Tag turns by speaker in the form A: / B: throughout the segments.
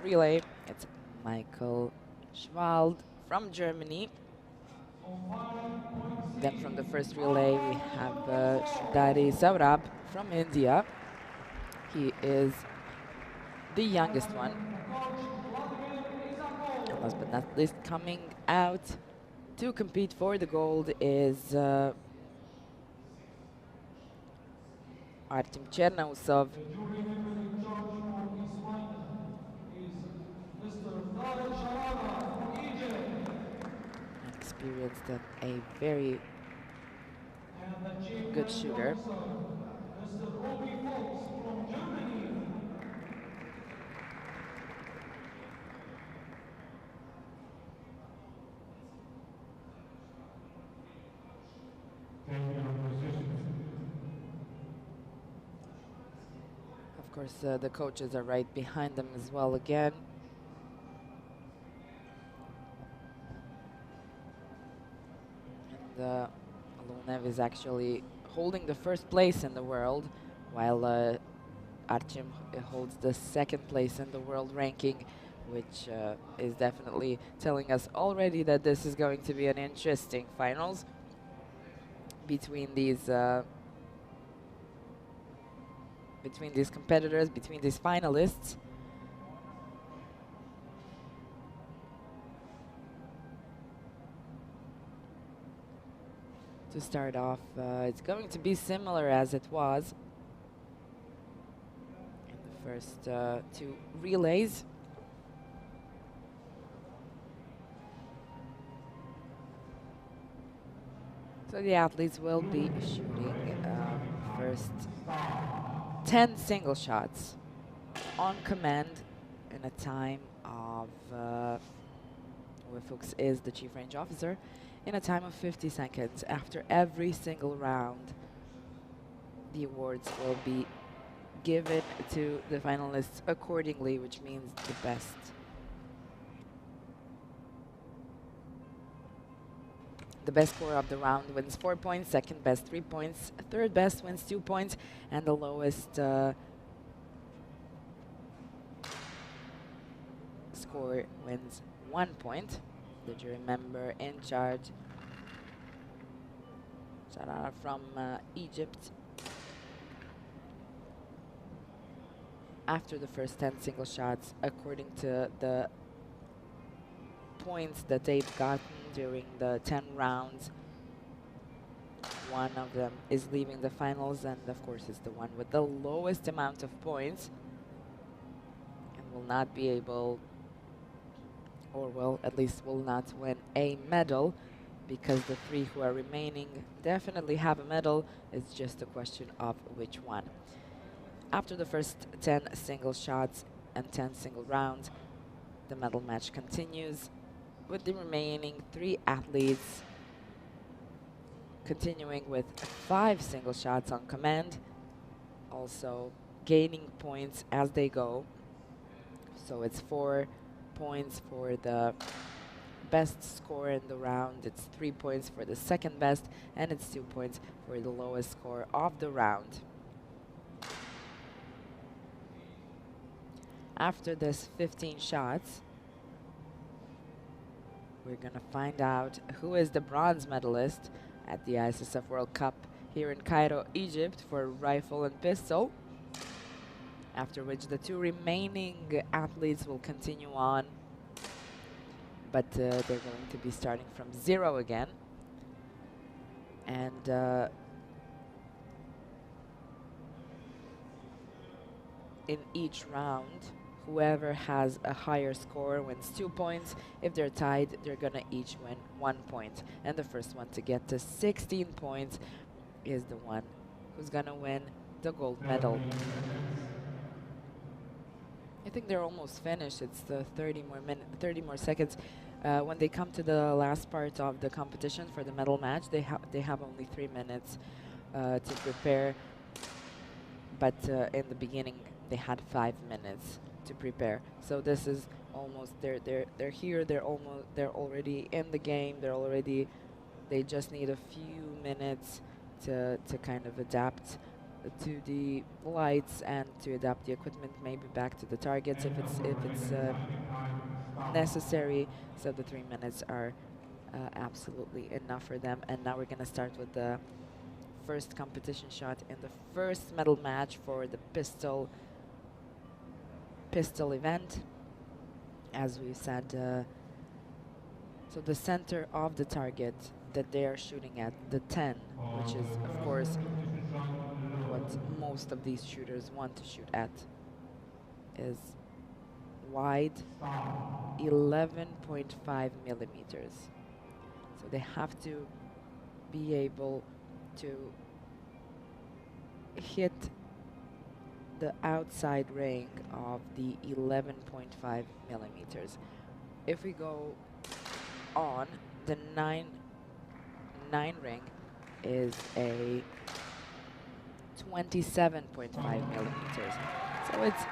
A: relay, it's Michael Schwald from Germany. Then from the first relay, we have Men-Sourabh from India. He is the youngest one. And last but not least, coming out to compete for the gold is Artem Chernousov. An experienced and a very good shooter. Of course, the coaches are right behind them as well again. And Lunev is actually holding the first place in the world, while Artem holds the second place in the world ranking, which is definitely telling us already that this is going to be an interesting finals between these competitors, between these finalists. To start off, it's going to be similar as it was in the first two relays. So the athletes will be shooting first 10 single shots on command in a time of, Fuchs is the chief range officer, in a time of 50 seconds. After every single round, the awards will be given to the finalists accordingly, which means the best. The best score of the round wins 4 points, second best 3 points, third best wins 2 points, and the lowest score wins 1 point. The jury member in charge, Chaudrey from Egypt. After the first 10 single shots, according to the points that they've gotten during the 10 rounds, one of them is leaving the finals, and of course is the one with the lowest amount of points, and will not be able, or will at least will not win a medal, because the 3 who are remaining definitely have a medal. It's just a question of which one. After the first 10 single shots and 10 single rounds, the medal match continues, with the remaining 3 athletes continuing with 5 single shots on command, also gaining points as they go. So it's 4 points for the best score in the round, it's 3 points for the second best, and it's 2 points for the lowest score of the round. After this 15 shots, we're gonna find out who is the bronze medalist at the ISSF World Cup here in Cairo, Egypt, for rifle and pistol. After which the 2 remaining athletes will continue on, but they're going to be starting from 0 again. And in each round, whoever has a higher score wins 2 points. If they're tied, they're gonna each win 1 point. And the first one to get to 16 points is the one who's gonna win the gold medal. I think they're almost finished. It's the 30 more seconds. When they come to the last part of the competition for the medal match, they have only 3 minutes to prepare. But in the beginning, they had 5 minutes to prepare. So this is almost they're here. They're already in the game. They just need a few minutes to kind of adapt to the lights and to adapt the equipment maybe back to the targets if it's necessary. So the 3 minutes are absolutely enough for them. And now we're gonna start with the first competition shot in the first medal match for the pistol event. As we said, so the center of the target that they are shooting at, the 10, which is of course what most of these shooters want to shoot at, is wide 11.5 millimeters. So they have to be able to hit the outside ring of the 11.5 millimeters. If we go on, the 9 ring is a 27.5 millimeters. So it's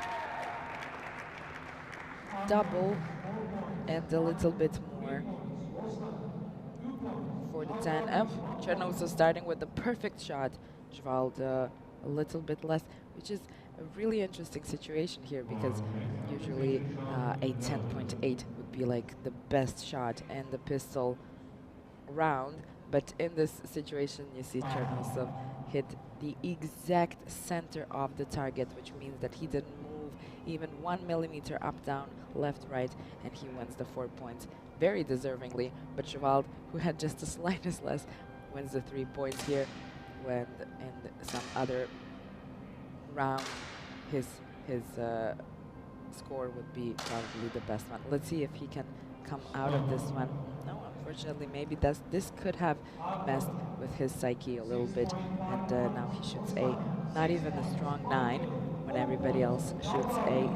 A: double and a little bit more for the 10. Chernosov starting with the perfect shot. Chaudrey a little bit less, which is a really interesting situation here because usually a 10.8 would be like the best shot in the pistol round. But in this situation, you see Chernosov hit the exact center of the target, which means that he didn't move even 1 millimeter up, down, left, right, and he wins the 4 points very deservingly. But Chaudrey, who had just the slightest less, wins the 3 points here, when in some other round his score would be probably the best one. Let's see if he can come out of this one. No, unfortunately, maybe this could have messed with his psyche a little bit, and now he shoots a not even a strong 9 when everybody else shoots a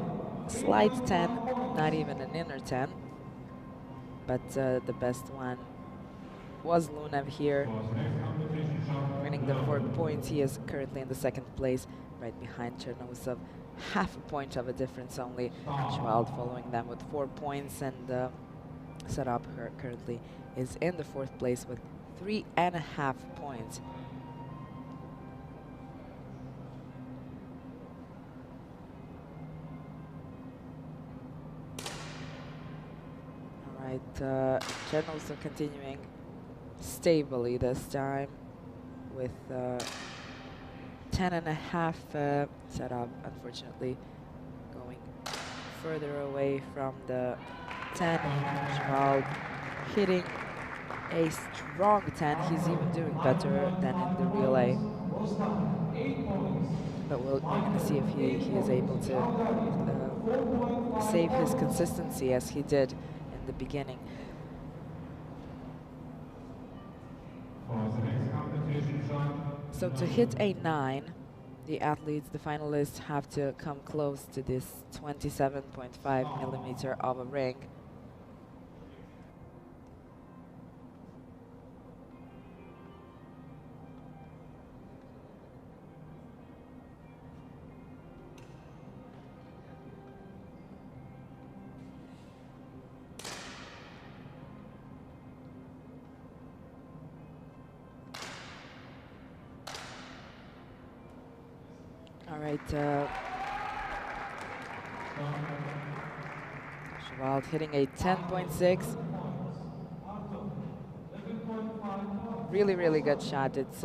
A: slight 10, not even an inner 10. But the best one was Lunev here, winning the 4 points. He is currently in the 2nd place, right behind Chernosov, half a point of a difference only. Chaudrey following them with 4 points, and Sourabh currently is in the 4th place with 3.5 points. All right, Chernosov continuing stably this time with 10.5. Sourabh unfortunately going further away from the 10. Chaudrey hitting a strong 10. He's even doing better than in the relay. But we're going to see if he is able to save his consistency as he did in the beginning. So to hit a 9, the athletes, the finalists, have to come close to this 27.5 millimeter of a ring. All right, Chaudrey hitting a 10.6. Really, really good shot. It's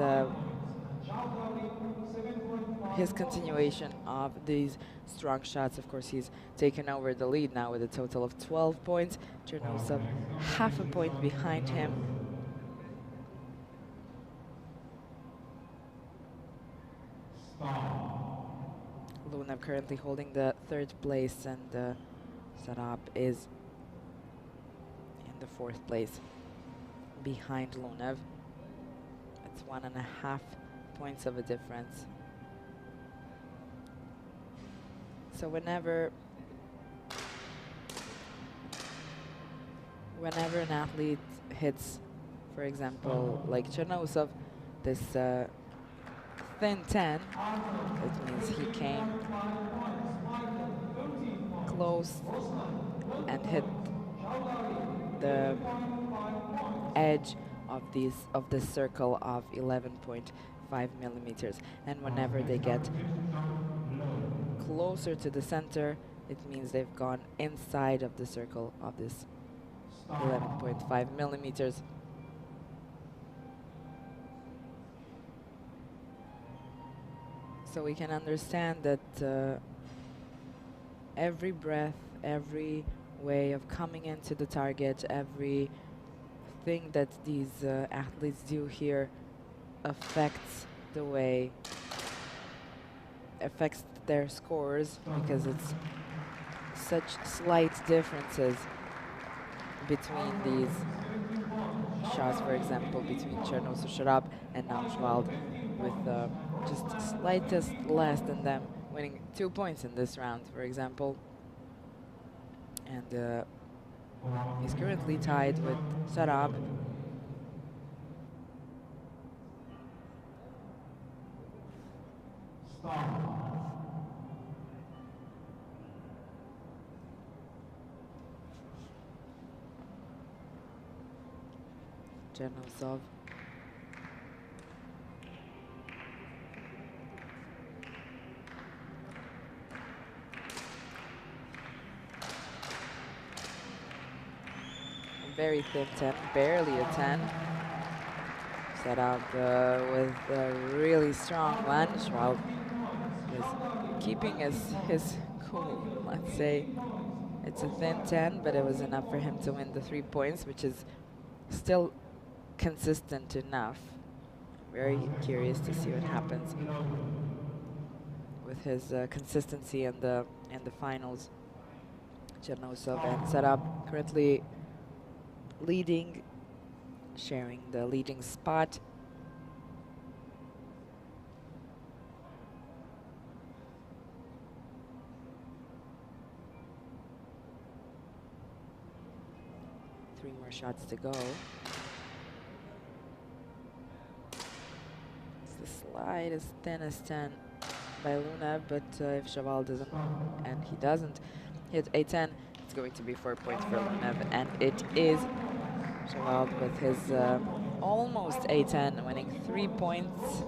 A: his continuation of these strong shots. Of course, he's taken over the lead now with a total of 12 points. Chernosov half a point behind him. Lunev currently holding the 3rd place, and Sourabh is in the 4th place behind Lunev. It's 1.5 points of a difference. So whenever an athlete hits, for example, like Chernosov, this thin 10, it means he came close and hit the edge of this circle of 11.5 5 millimeters. And whenever they get closer to the center, it means they've gone inside of the circle of this 11.5 millimeters. So we can understand that every breath, every way of coming into the target, every thing that these athletes do here affects the way, affects their scores, because it's such slight differences between these shots. For example, between Chaudrey and now Chaudrey, with just slightest less than them, winning 2 points in this round, for example. And he's currently tied with Sourabh. Men-Sourabh. Very thin 10, barely a 10. Sourabh with a really strong one. Chaudrey is keeping his cool, let's say. It's a thin 10, but it was enough for him to win the 3 points, which is still consistent enough. Very curious to see what happens with his consistency in the finals. Men-Sourabh and Sourabh currently leading, sharing the leading spot. Three more shots to go. Slightest thinnest 10 by Luna, but if Chaudrey doesn't, and he doesn't hit a 10, it's going to be 4 points for Luna, and it is. Chaudrey with his almost a 10, winning 3 points.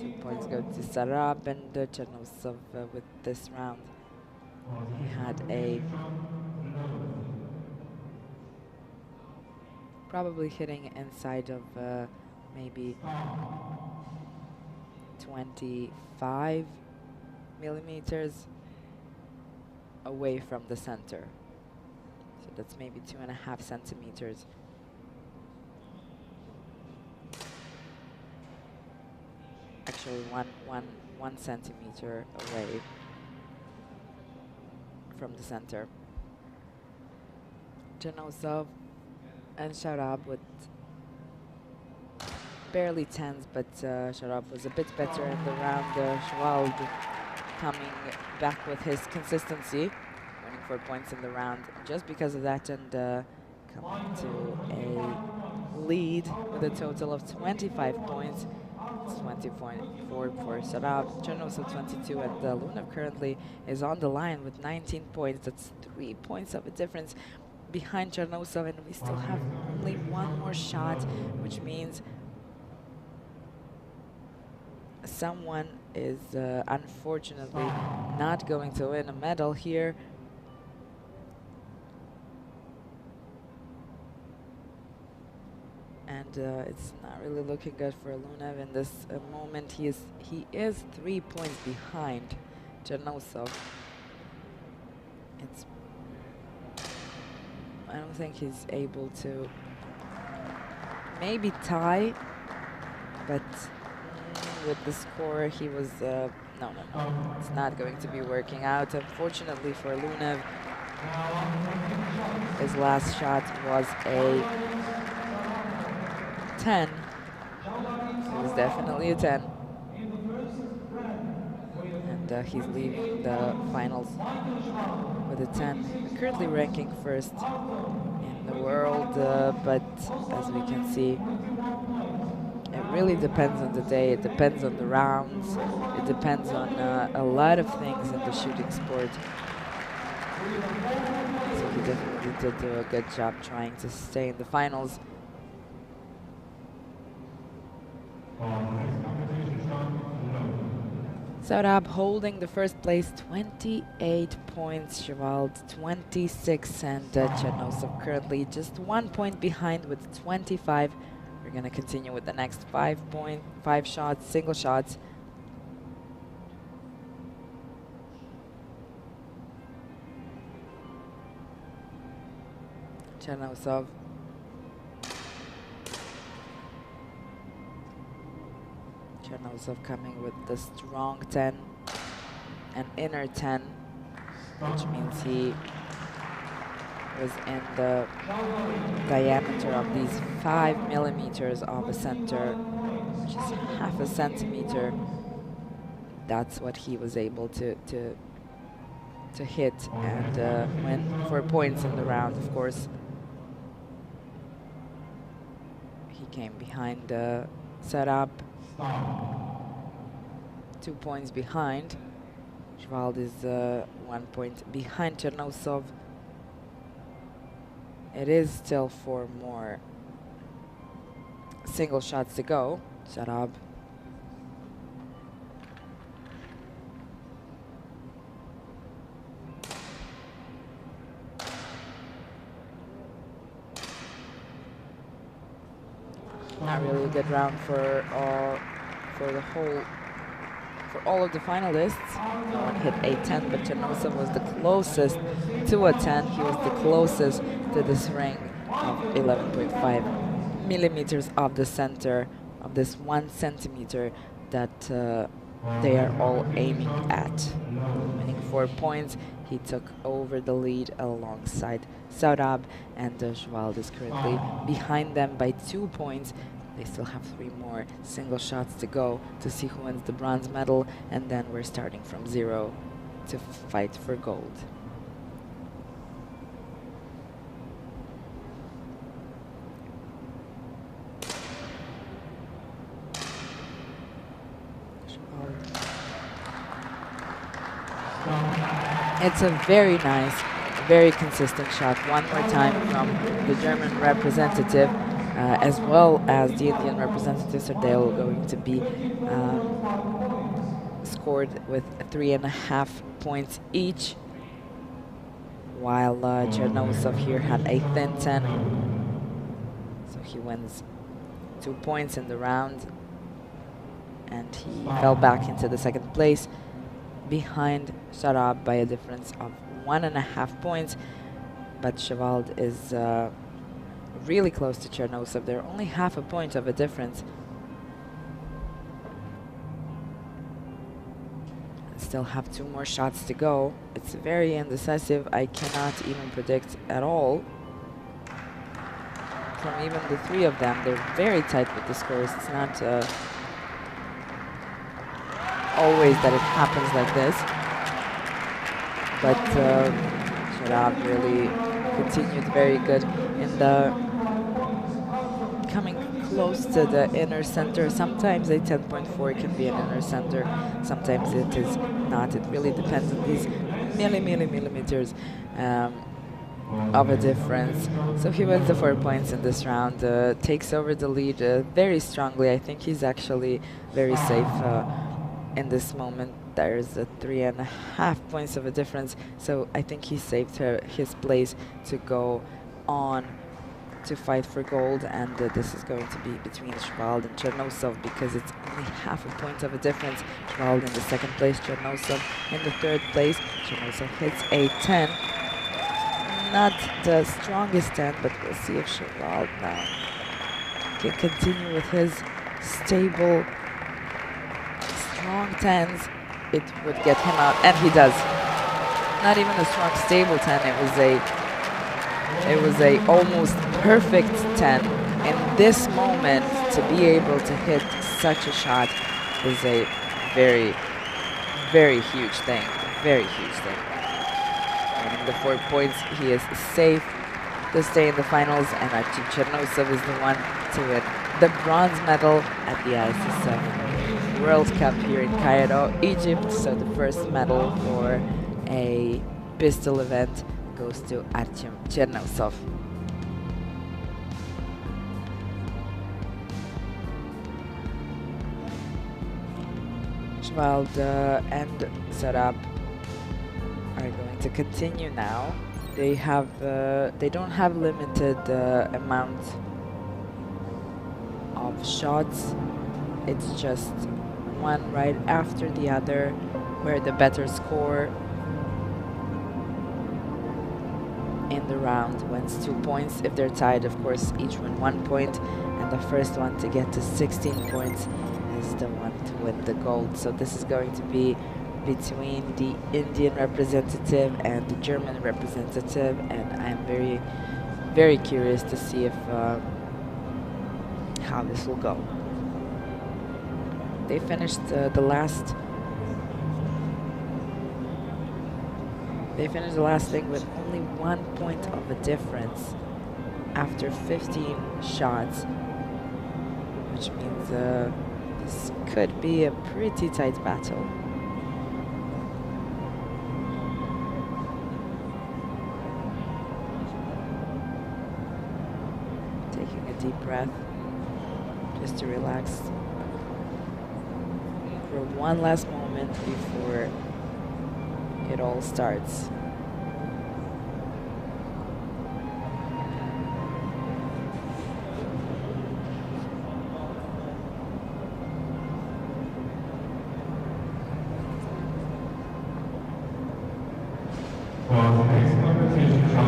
A: 2 points go to Sourabh, and Men-Sourabh with this round. He had a probably hitting inside of maybe 25 millimeters away from the center. So that's maybe 2.5 centimeters. Actually, one centimeter away from the center. Men-Sourabh and Chaudrey with barely 10s, but Chaudrey was a bit better in the round. Chaudrey coming back with his consistency, winning 4 points in the round just because of that, and coming to a lead with a total of 25 points. It's 20.4 for Sourabh, Men-Sourabh 22, and Luna currently is on the line with 19 points. That's 3 points of a difference behind Men-Sourabh, and we still have only one more shot, which means someone is unfortunately not going to win a medal here. And it's not really looking good for Luna in this moment. He is 3 points behind Men-Sourabh. I don't think he's able to maybe tie, but with the score he was no, it's not going to be working out, unfortunately for Luna. His last shot was a 10. It was definitely a 10, and he's leaving the finals with a 10. Currently ranking first in the world, but as we can see, it really depends on the day, it depends on the rounds, it depends on a lot of things in the shooting sport. So he definitely did do a good job trying to stay in the finals. Sourabh holding the first place, 28 points. Chevald 26, and Chernosov currently just 1 point behind with 25. We're going to continue with the next 5 shots, single shots. Chernosov. Chernosov coming with the strong 10, an inner 10, which means he was in the diameter of these 5 millimeters of a center, which is half a centimeter. That's what he was able to hit and win 4 points in the round. Of course, he came behind Sourabh, 2 points behind. Chevald is 1 point behind Chernosov. It is still 4 more single shots to go. Sourabh. Not really a good round for all of the finalists. No one hit a 10, but Chernosov was the closest to a 10. He was the closest to this ring of 11.5 millimeters of the center of this 1 centimeter that they are all aiming at. Winning 4 points, he took over the lead alongside Sourabh, and Chevald is currently behind them by 2 points. They still have 3 more single shots to go to see who wins the bronze medal, and then we're starting from 0 to fight for gold. It's a very nice, very consistent shot. One more time from the German representative, as well as the Indian representatives are they all going to be scored with 3.5 points each, while Chernosov here had a thin 10. So he wins 2 points in the round, and he fell back into the second place behind Sourabh by a difference of 1.5 points. But Chevald is really close to Chernosov. They're only half a point of a difference. Still have 2 more shots to go. It's very indecisive. I cannot even predict at all from even the 3 of them. They're very tight with the scores. It's not always that it happens like this, but Sourabh really continued very good in the coming close to the inner center. Sometimes a 10.4 can be an inner center, sometimes it is not. It really depends on these millimeters of a difference. So he wins the 4 points in this round, takes over the lead very strongly. I think he's actually very safe in this moment. There's 3.5 points of a difference, so I think he saved his place to go on to fight for gold, and this is going to be between Chevald and Chernosov because it's only half a point of a difference. Chevald in the second place, Chernosov in the third place. Chernosov hits a 10. Not the strongest 10, but we'll see if Chevald now can continue with his stable, strong 10s. It would get him out, and he does. Not even a strong, stable 10. It was a almost perfect 10. In this moment, to be able to hit such a shot is a very, very huge thing. Very huge thing. Winning the 4 points, he is safe to stay in the finals, and actually Chernosov is the one to win the bronze medal at the ISSF World Cup here in Cairo, Egypt. So the first medal for a pistol event goes to Artyom Chernosov. Chaudrey and Sourabh are going to continue now. They don't have limited amount of shots. It's just one right after the other, where the better score in the round wins 2 points. If they're tied, of course, each win 1 point, and the first one to get to 16 points is the one to win the gold. So this is going to be between the Indian representative and the German representative, and I'm very, very curious to see if how this will go. They finished the last thing with only 1 point of a difference after 15 shots, which means this could be a pretty tight battle. Taking a deep breath just to relax for one last moment before it all starts.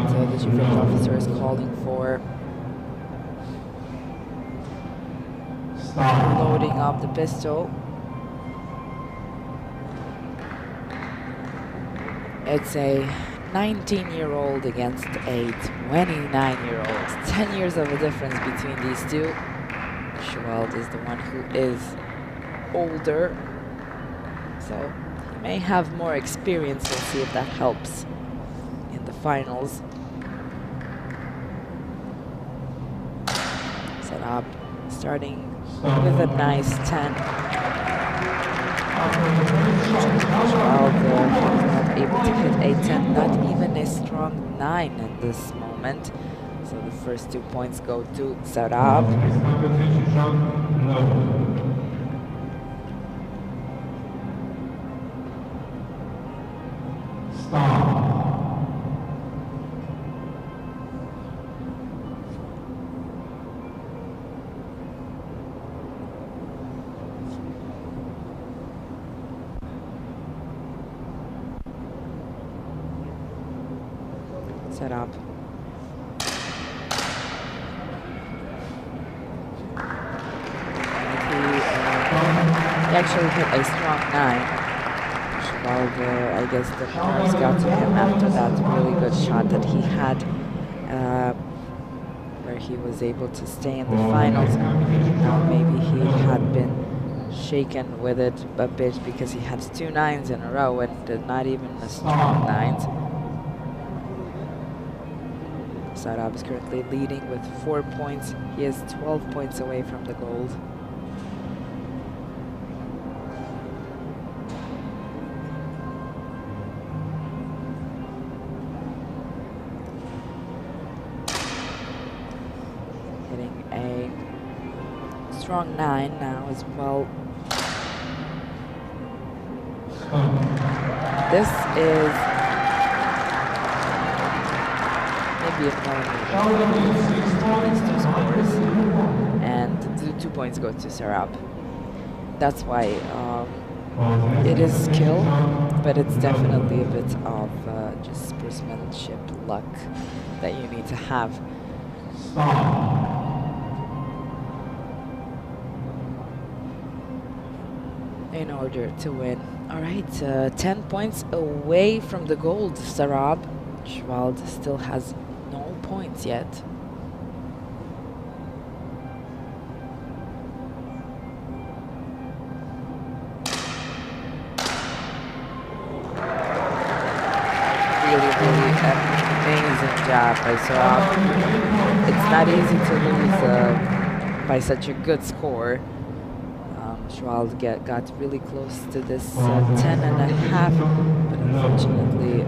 A: So the chief risk officer is calling for loading up the pistol. It's a 19-year-old against a 29-year-old. 10 years of a difference between these two. Chaudrey is the one who is older, so he may have more experience. We'll see if that helps in the finals. Sourabh starting with a nice 10. Chaudrey not able to hit a 10, not even a strong 9 in this moment. So the first 2 points go to Sourabh. Sourabh. He actually hit a strong 9. Chaudrey, I guess the nerves got to him after that really good shot that he had, where he was able to stay in the finals. Now maybe he had been shaken with it a bit because he had 2 9s in a row and not even a strong 9s. Sourabh is currently leading with 4 points. He is 12 points away from the gold. Hitting a strong 9 now as well. This is maybe a point these two scores, and the 2 points go to Sourabh. That's why it is skill, but it's definitely a bit of just sportsmanship, luck that you need to have. In order to win. All right, 10 points away from the gold. Sourabh. Chaudrey still has no points yet. Really amazing job by Sourabh. It's not easy to lose by such a good score. Chaudrey got really close to this 10.5, but unfortunately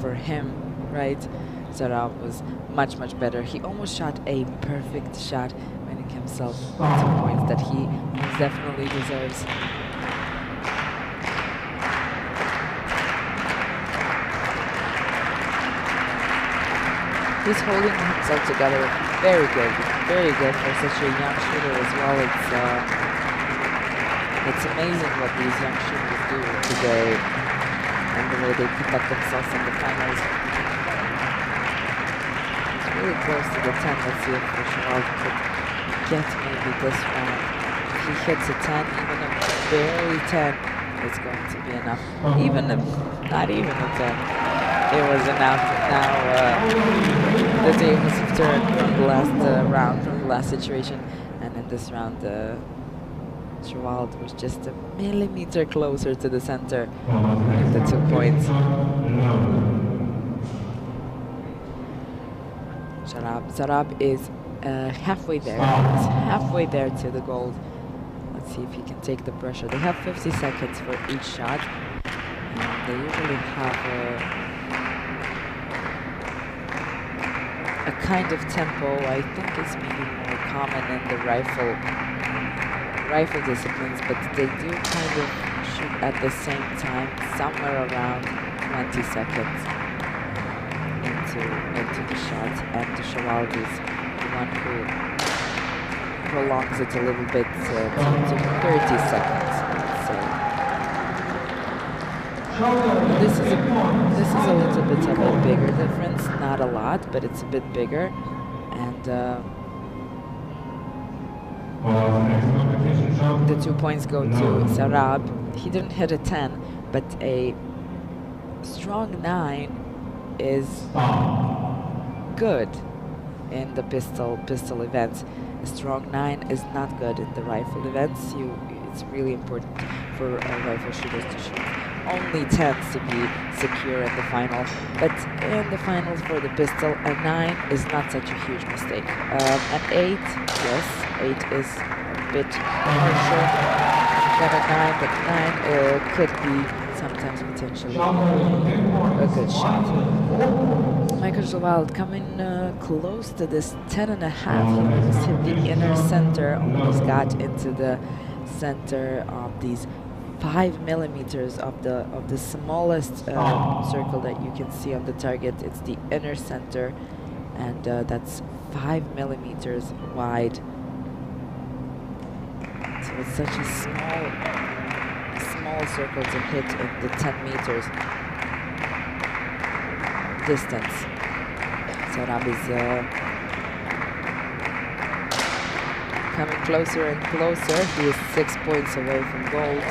A: for him, right, Sourabh was much better. He almost shot a perfect shot, winning himself 2 points that he definitely deserves. He's holding himself together very good for such a young shooter as well. It's amazing what these young shooters do today and the way they conduct themselves in the finals. It's really close to the 10. Let's see if Chaudrey could get maybe this round. If he hits a 10, even a barely 10, it's going to be enough. Even if not even a 10, it was enough. Now the tables have turned from the last round, from the last situation, and in this round Chaudrey was just a millimeter closer to the center of the 2 points. Sourabh is halfway there. He's halfway there to the gold. Let's see if he can take the pressure. They have 50 seconds for each shot. And they usually have a kind of tempo. I think it's maybe more common in the rifle disciplines, but they do kind of shoot at the same time, somewhere around 20 seconds into the shot, and Chaudrey is the one who prolongs it a little bit to 30 seconds, let's say. This is a little bit of a bigger difference, not a lot, but it's a bit bigger, and the 2 points go to Sourabh. He didn't hit a 10, but a strong 9 is good in the pistol events. A strong 9 is not good in the rifle events. It's really important for rifle shooters to shoot only 10s to be secure in the final. But in the finals for the pistol, a 9 is not such a huge mistake. An 8, yes, 8 is a bit harsher than a 9, but 9 could be sometimes potentially a good shot. Michael Chaudrey coming close to this 10.5. He almost hit the inner center, almost got into the center of these 5 millimeters of the smallest circle that you can see on the target. It's the inner center, and that's 5 millimeters wide. So it's such a small circle to hit in the 10 meters distance. Sourabh is coming closer and closer. He is 6 points away from gold.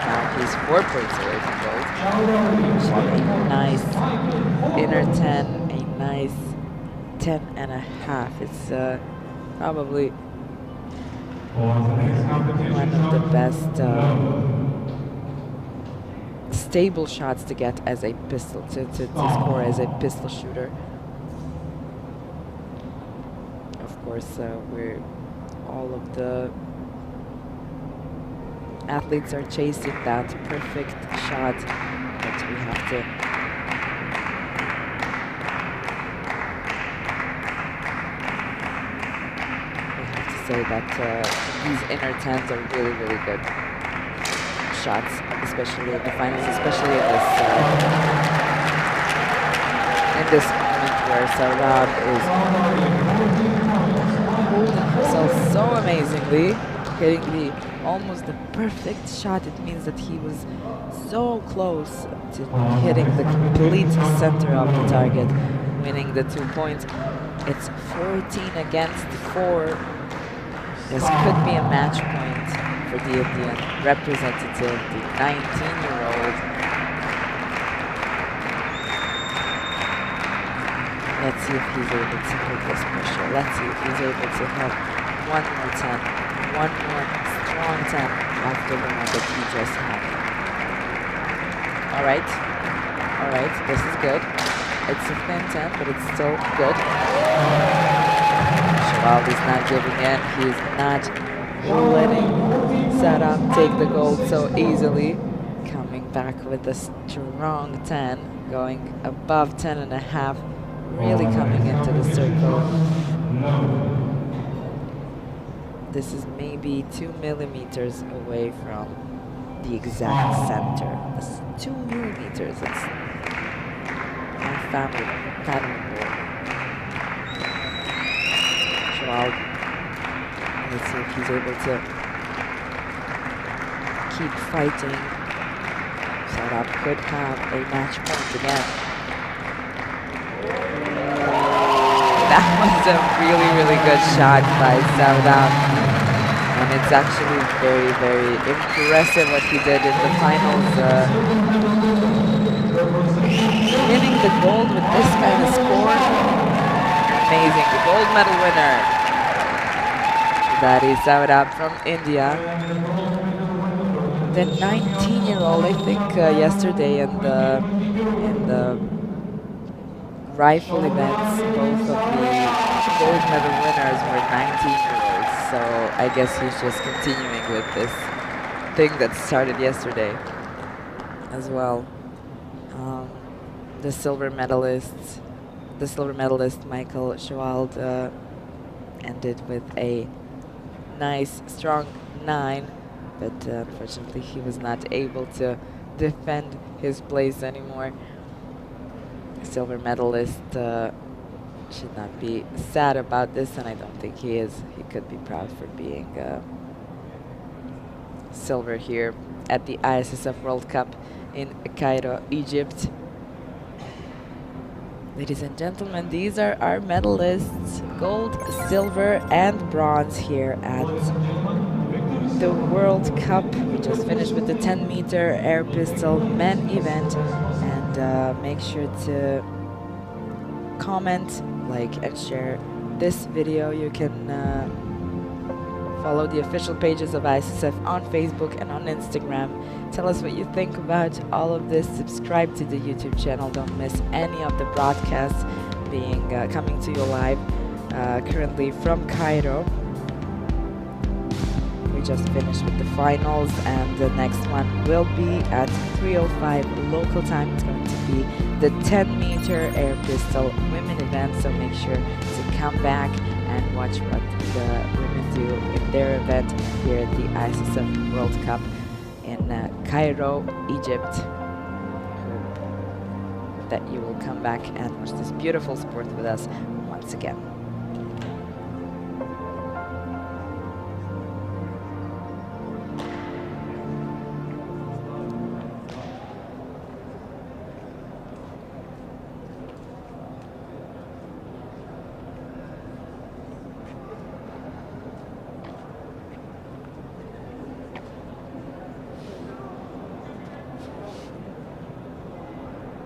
A: Now he's 4 points away from gold. So a nice inner 10, a nice 10.5. It's probably one of the best stable shots to get as a pistol, to score as a pistol shooter. Of course, all of the athletes are chasing that perfect shot, but we have to say that these inner 10s are really, really good shots, especially in the finals, especially in this moment where Sourabh is holding himself so amazingly, hitting almost the perfect shot. It means that he was so close to hitting the complete center of the target, winning the 2 points. It's 14 against 4. This could be a match point for the Indian representative, the 19-year-old. Let's see if he's able to put this pressure. Let's see if he's able to have one more 10, one more strong 10 after the one that he just had. All right, this is good. It's a thin 10, but it's still good. Chaudrey is not giving in. He's not letting Sourabh take the gold so easily. Coming back with a strong 10, going above 10.5, really coming into the circle. This is maybe 2 millimeters away from the exact center. That's 2 millimeters. It's family member. Chaudrey, let's see if he's able to keep fighting. Sourabh could have a match point again. That was a really, really good shot by Sourabh. And it's actually very, very impressive what he did in the finals. Winning the gold with this kind of score. Amazing. The gold medal winner. That is Chaudrey from India. The 19-year-old, I think yesterday in the rifle events, both of the gold medal winners were 19-year-olds. So I guess he's just continuing with this thing that started yesterday as well. The silver medalist Michael Chaudrey ended with a nice, strong 9, but unfortunately he was not able to defend his place anymore. The silver medalist should not be sad about this, and I don't think he is. He could be proud for being silver here at the ISSF World Cup in Cairo, Egypt. Ladies and gentlemen, these are our medalists, gold, silver, and bronze here at the World Cup. We just finished with the 10-meter air pistol men event, and make sure to comment, like, and share this video. You can follow the official pages of ISSF on Facebook and on Instagram. Tell us what you think about all of this. Subscribe to the YouTube channel. Don't miss any of the broadcasts being coming to you live currently from Cairo. We just finished with the finals, and the next one will be at 3:05 local time. It's going to be the 10-meter air pistol women event, so make sure to come back and watch what the women do in their event here at the ISSF World Cup in Cairo, Egypt. Hope that you will come back and watch this beautiful sport with us once again.